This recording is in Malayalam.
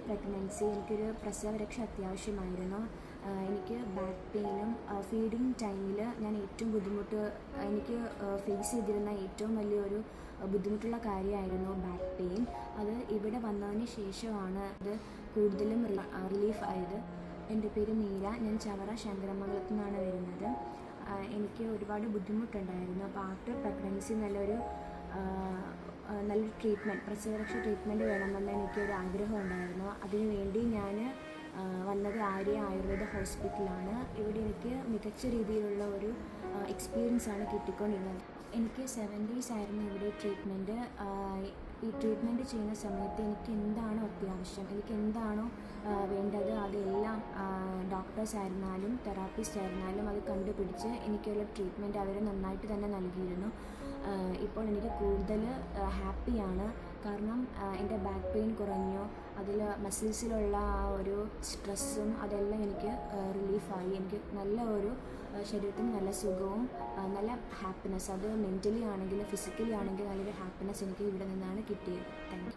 പ്രഗ്നൻസി എനിക്കൊരു പ്രസവരക്ഷ അത്യാവശ്യമായിരുന്നു. എനിക്ക് ബാക്ക് പെയിനും ഫീഡിങ് ടൈമിൽ ഞാൻ എനിക്ക് ഫേസ് ചെയ്തിരുന്ന ഏറ്റവും വലിയൊരു ബുദ്ധിമുട്ടുള്ള കാര്യമായിരുന്നു ബാക്ക് പെയിൻ. അത് ഇവിടെ വന്നതിന് ശേഷമാണ് അത് കൂടുതലും റിലീഫ് ആയത്. എൻ്റെ പേര് മീര. ഞാൻ ചവറ ശങ്കരമംഗലത്തു നിന്നാണ് വരുന്നത്. എനിക്ക് ഒരുപാട് ബുദ്ധിമുട്ടുണ്ടായിരുന്നു. അപ്പോൾ ആഫ്റ്റർ പ്രഗ്നൻസി നല്ലൊരു ട്രീറ്റ്മെൻറ്റ്, പ്രസവരക്ഷ ട്രീറ്റ്മെൻറ്റ് വേണമെന്ന് എനിക്കൊരു ആഗ്രഹം ഉണ്ടായിരുന്നു. അതിനുവേണ്ടി ഞാൻ വന്നത് ആര്യ ആയുർവേദ ഹോസ്പിറ്റലാണ്. ഇവിടെ എനിക്ക് മികച്ച രീതിയിലുള്ള ഒരു എക്സ്പീരിയൻസാണ് കിട്ടിക്കൊണ്ടിരുന്നത്. എനിക്ക് 7 days ആയിരുന്നു ഇവിടെ ട്രീറ്റ്മെൻറ്റ്. ഈ ട്രീറ്റ്മെൻറ്റ് ചെയ്യുന്ന സമയത്ത് എനിക്ക് എന്താണോ അത്യാവശ്യം, എനിക്ക് എന്താണോ വേണ്ടത് അതെല്ലാം ഡോക്ടേഴ്സ് ആയിരുന്നാലും തെറാപ്പിസ്റ്റ് ആയിരുന്നാലും അത് കണ്ടുപിടിച്ച് എനിക്കുള്ള ട്രീറ്റ്മെൻറ്റ് അവർ നന്നായിട്ട് തന്നെ നൽകിയിരുന്നു. ഇപ്പോൾ എനിക്ക് കൂടുതൽ ഹാപ്പിയാണ്. കാരണം എൻ്റെ ബാക്ക് പെയിൻ കുറഞ്ഞു. അതിൽ മസിൽസിലുള്ള ആ ഒരു സ്ട്രെസ്സും അതെല്ലാം എനിക്ക് റിലീഫായി. എനിക്ക് നല്ല ഒരു ശരീരത്തിന് നല്ല സുഖവും നല്ല ഹാപ്പിനെസ്, അത് മെൻ്റലി ആണെങ്കിലും ഫിസിക്കലി ആണെങ്കിലും നല്ലൊരു ഹാപ്പിനെസ് എനിക്ക് ഇവിടെ നിന്നാണ് കിട്ടിയത്. Thank you.